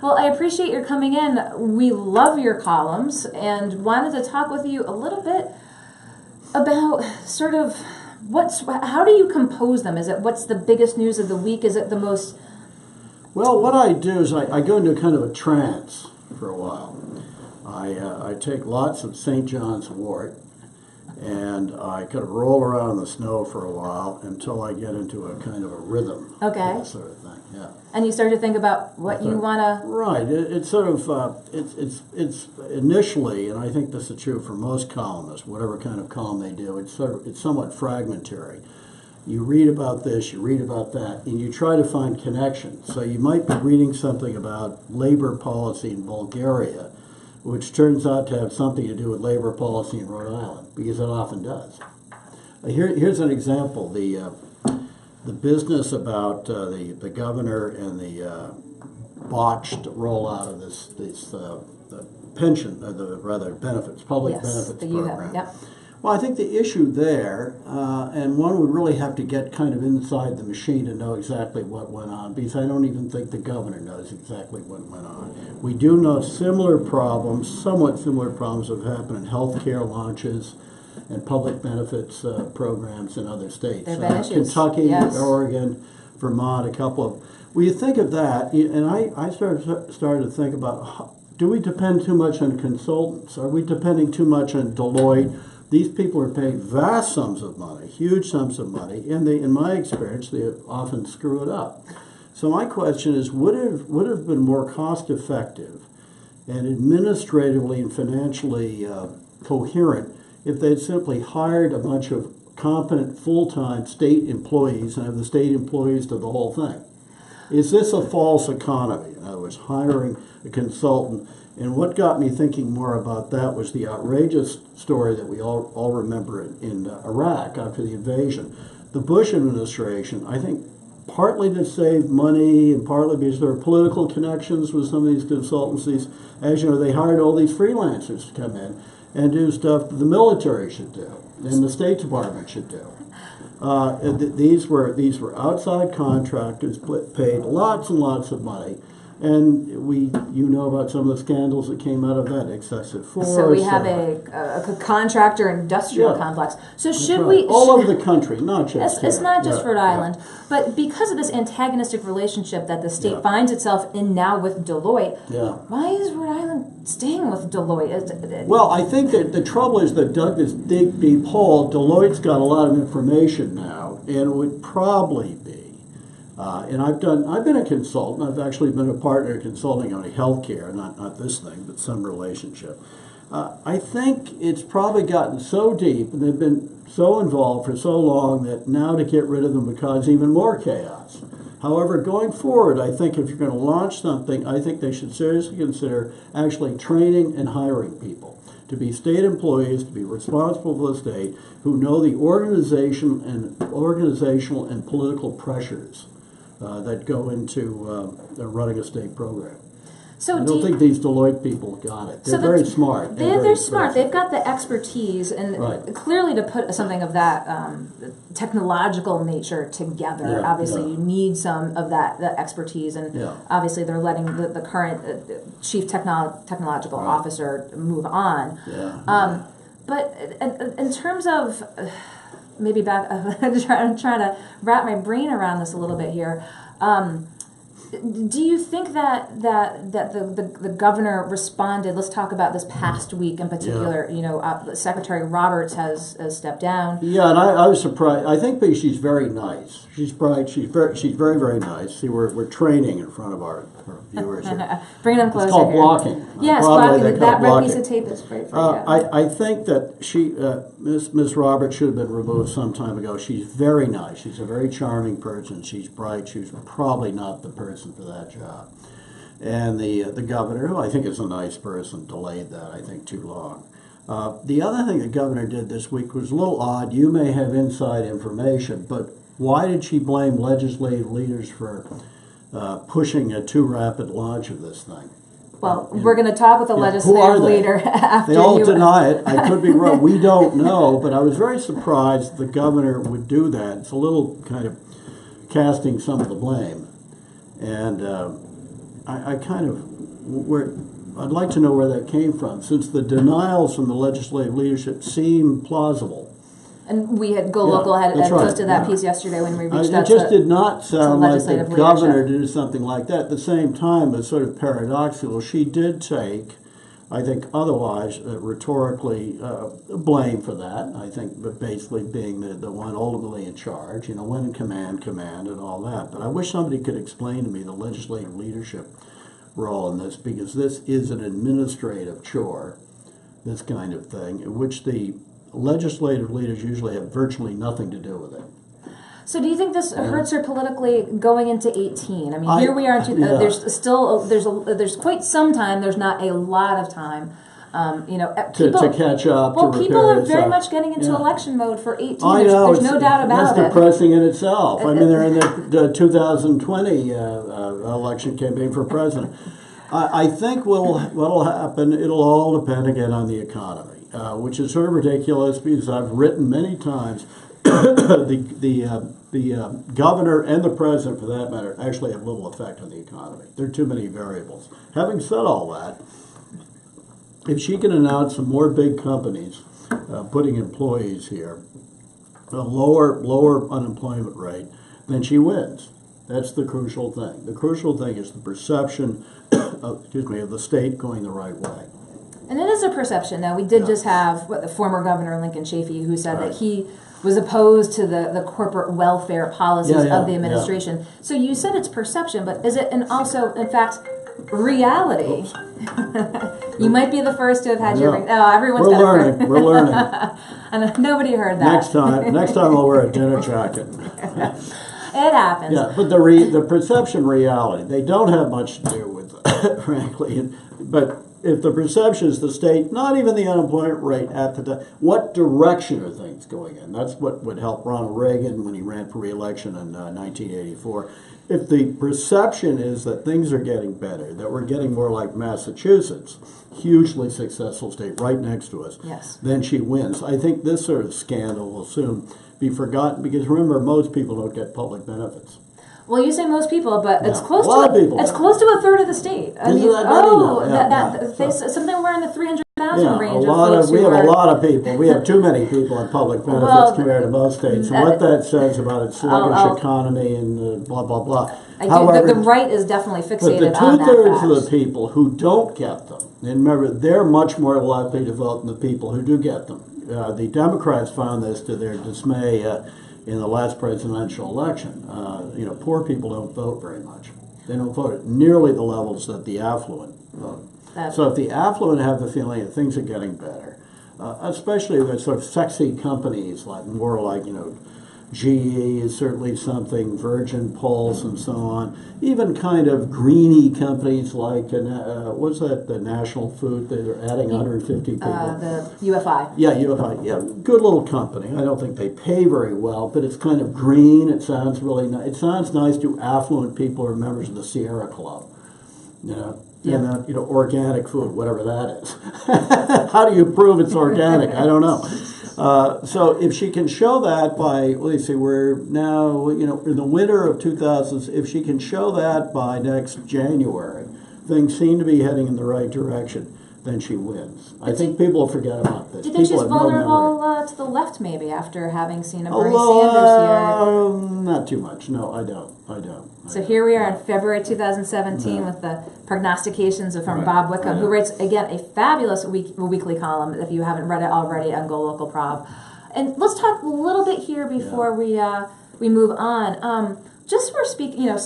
Well, I appreciate your coming in. We love your columns and wanted to talk with you a little bit about sort of how do you compose them? What's the biggest news of the week? Is it the most... Well, what I do is I go into kind of a trance for a while. I take lots of St. John's wort, and I kind of roll around in the snow for a while until I get into a kind of a rhythm. Okay. That sort of thing, yeah. And you start to think about what you want to... Right. It's sort of, it's initially, and I think this is true for most columnists, whatever kind of column they do, it's somewhat fragmentary. You read about this, you read about that, and you try to find connections. So you might be reading something about labor policy in Bulgaria, which turns out to have something to do with labor policy in Rhode Island, because it often does. Here's an example. The business about the governor and the botched rollout of this pension, rather benefits, public benefits program. Yep. Well, I think the issue there, and one would really have to get kind of inside the machine to know exactly what went on, because I don't even think the governor knows exactly what went on. We do know somewhat similar problems have happened in healthcare launches and public benefits programs in other states. Kentucky, yes. Oregon, Vermont, a couple of... Well, you think of that, and I started to think about, do we depend too much on consultants? Are we depending too much on Deloitte? These people are paid vast sums of money, huge sums of money, and in my experience, they often screw it up. So my question is, would it have been more cost-effective and administratively and financially coherent if they'd simply hired a bunch of competent full-time state employees and have the state employees do the whole thing? Is this a false economy? In other words, hiring a consultant. And what got me thinking more about that was the outrageous story that we all remember in Iraq after the invasion. The Bush administration, I think, partly to save money and partly because there were political connections with some of these consultancies. As you know, they hired all these freelancers to come in and do stuff that the military should do and the State Department should do. These were outside contractors paid lots and lots of money. And you know about some of the scandals that came out of that, excessive force. So we have a contractor industrial complex. So should right. we... All over the country, not just It's here. not just Rhode Island. But because of this antagonistic relationship that the state finds itself in now with Deloitte, why is Rhode Island staying with Deloitte? Well, I think that the trouble is that dug this deep hole. Deloitte's got a lot of information now, and it would probably be. And I've been a consultant. I've actually been a partner in consulting on healthcare, not this thing, but some relationship. I think it's probably gotten so deep, and they've been so involved for so long that now to get rid of them would cause even more chaos. However, going forward, I think if you're going to launch something, I think they should seriously consider actually training and hiring people to be state employees, to be responsible for the state, who know the organizational and political pressures that go into running a a program. So I don't think these Deloitte people got it. They're very smart. They're smart. They've got the expertise, and clearly to put something of that technological nature together, obviously you need some of that expertise, and obviously they're letting the current chief technological officer move on. But in terms of maybe back, I'm trying to wrap my brain around this a little bit here. Do you think that the governor responded? Let's talk about this past week in particular. You know, Secretary Roberts has stepped down. Yeah, and I was surprised. I think because she's very nice. She's bright. She's very, very nice. See, we're training in front of our viewers here. Bring them closer. It's called here. blocking. Yes, blocking. That red piece of tape is great for you. I think that Miss Roberts should have been removed some time ago. She's very nice. She's a very charming person. She's bright. She's probably not the person for that job. And the governor, who I think is a nice person, delayed that, I think, too long. The other thing the governor did this week was a little odd. You may have inside information, but why did she blame legislative leaders for pushing a too rapid launch of this thing? Well, we're going to talk with a legislative leader after They all deny it. I could be wrong. We don't know, but I was very surprised the governor would do that. It's a little kind of casting some of the blame. And I kind of, I'd like to know where that came from, since the denials from the legislative leadership seem plausible. And we had Local had posted that piece yesterday when we reached out to it just did not sound like the leadership. governor did something like that. At the same time, it's sort of paradoxical. She did take, I think, otherwise rhetorically blame for that. I think, but basically being the one ultimately in charge, when in command, and all that. But I wish somebody could explain to me the legislative leadership role in this, because this is an administrative chore, this kind of thing, in which the legislative leaders usually have virtually nothing to do with it. So do you think this hurts her politically going into 18? I mean, here we are. There's still there's quite some time. There's not a lot of time. People, to catch up. Well, people are very much getting into election mode for 18. I know, there's no doubt about it. That's depressing in itself. I mean, they're in the 2020 election campaign for president. I think what'll happen, it'll all depend again on the economy. Which is sort of ridiculous, because I've written many times the governor and the president, for that matter, actually have little effect on the economy. There are too many variables. Having said all that, if she can announce some more big companies putting employees here, a lower unemployment rate, then she wins. That's the crucial thing. The crucial thing is the perception of the state going the right way. And it is a perception. Now, we did just have the former governor, Lincoln Chafee, who said that he was opposed to the corporate welfare policies of the administration. Yeah. So you said it's perception, but is it also, in fact, reality? You might be the first to have had your... Oh, everyone's got learning. We're learning. And nobody heard that. Next time I'll wear a dinner jacket. It happens. Yeah, but the perception reality, they don't have much to do with it, frankly. But if the perception is the state, not even the unemployment rate at the time, what direction are things going in? That's what would help Ronald Reagan when he ran for re-election in 1984. If the perception is that things are getting better, that we're getting more like Massachusetts, hugely successful state right next to us, then she wins. I think this sort of scandal will soon be forgotten, because remember, most people don't get public benefits. Well, you say most people, but it's close to it's close to a third of the state. I mean, something we're in the 300,000 range. We have a lot of people. We have too many people on public benefits compared to most states. And what that says about its sluggish economy and blah blah blah. However, the right is definitely fixated on that. But the 2/3 of the people who don't get them, and remember, they're much more likely to vote than the people who do get them. The Democrats found this to their dismay. In the last presidential election, poor people don't vote very much. They don't vote at nearly the levels that the affluent vote. So if the affluent have the feeling that things are getting better, especially the sort of sexy companies like GE is certainly something, Virgin Pulse and so on, even kind of greeny companies like, what's that, the National Food, they're adding 150 people. The UFI. Yeah, UFI, yeah. Good little company. I don't think they pay very well, but it's kind of green. It sounds really nice. It sounds nice to affluent people who are members of the Sierra Club. And organic food, whatever that is. How do you prove it's organic? I don't know. So if she can show that by, let's see, we're now, in the winter of 2000s, if she can show that by next January, things seem to be heading in the right direction, then she wins. I think people forget about this. Do you think she's vulnerable to the left, maybe, after having seen a Bernie Sanders here? Not too much. No, I don't. So here we are in February 2017 with the prognostications from Bob Whitcomb, who writes, again, a fabulous weekly column, if you haven't read it already, on Go Local Prov. And let's talk a little bit here before we move on. Just for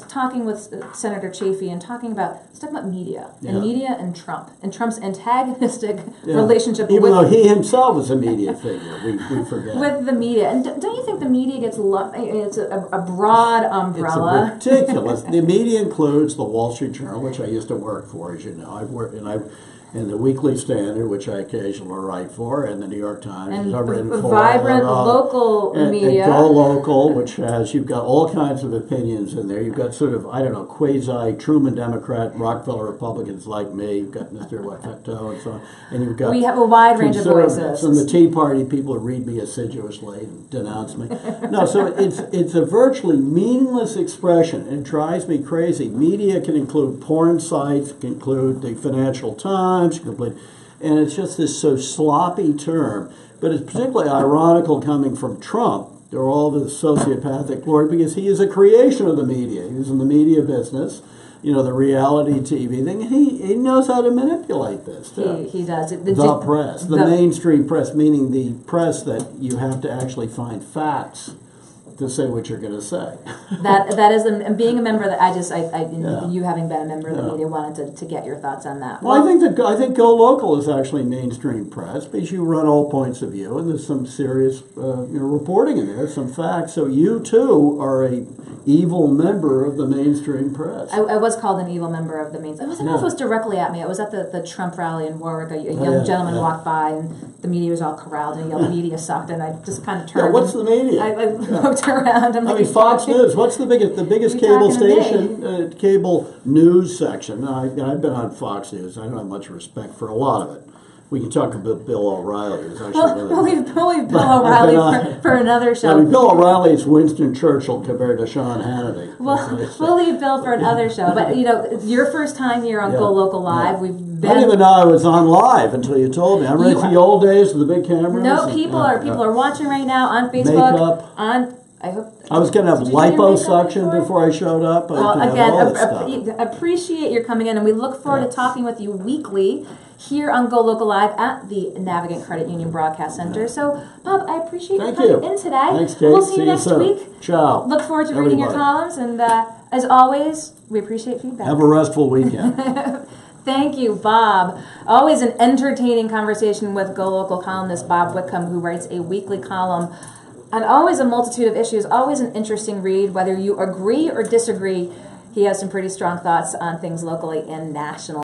talking with Senator Chafee and talking about media and Trump and Trump's antagonistic relationship. Even though he himself is a media figure, we forget. With the media, and don't you think the media gets it's a broad umbrella? It's ridiculous. The media includes the Wall Street Journal, which I used to work for, as you know. and the Weekly Standard, which I occasionally write for, and the New York Times, and which I've written for. vibrant local media. And Go Local, which has, you've got all kinds of opinions in there. You've got sort of, I don't know, quasi-Truman Democrat, Rockefeller Republicans like me. You've got Mr. Whitcomb and so on. And you've got we have a wide range of voices. And the Tea Party people who read me assiduously and denounce me. No, so it's a virtually meaningless expression. It drives me crazy. Media can include porn sites, it can include the Financial Times, and it's just this so sloppy term. But it's particularly ironical coming from Trump. They're all the sociopathic glory because he is a creation of the media. He was in the media business, you know, the reality TV thing. He knows how to manipulate this too. He does. The press, the mainstream press, meaning the press that you have to actually find facts to say what you're going to say. that is, and being a member, you having been a member of the media, wanted to get your thoughts on that. Well, I think Go Local is actually mainstream press because you run all points of view, and there's some serious reporting in there, some facts. So you too are a evil member of the mainstream press. I was called an evil member of the mainstream. I don't know if it was directly at me. I was at the Trump rally in Warwick. A young gentleman walked by, and the media was all corralled, and he yelled, "Media sucked," and I just kind of turned. Yeah, what's the media? I looked around. I mean, Fox News. What's the biggest cable station, cable news section? I've been on Fox News. I don't have much respect for a lot of it. We can talk about Bill O'Reilly. We'll leave Bill O'Reilly for another show. I mean, Bill O'Reilly is Winston Churchill compared to Sean Hannity. We'll leave Bill for another show. But, you know, your first time here on Go Local Live, we've been... I didn't even know I was on live until you told me. I'm ready for the old days with the big cameras. No, people are watching right now on Facebook. Makeup. I was going to have liposuction before I showed up. Well, again, appreciate your coming in, and we look forward to talking with you weekly here on Go Local Live at the Navigant Credit Union Broadcast Center. So, Bob, I appreciate you coming in today. Thanks, Kate. We'll see you next week. Ciao. Look forward to reading your columns, and as always, we appreciate feedback. Have a restful weekend. Thank you, Bob. Always an entertaining conversation with Go Local columnist Bob Whitcomb, who writes a weekly column on always a multitude of issues, always an interesting read. Whether you agree or disagree, he has some pretty strong thoughts on things locally and nationally.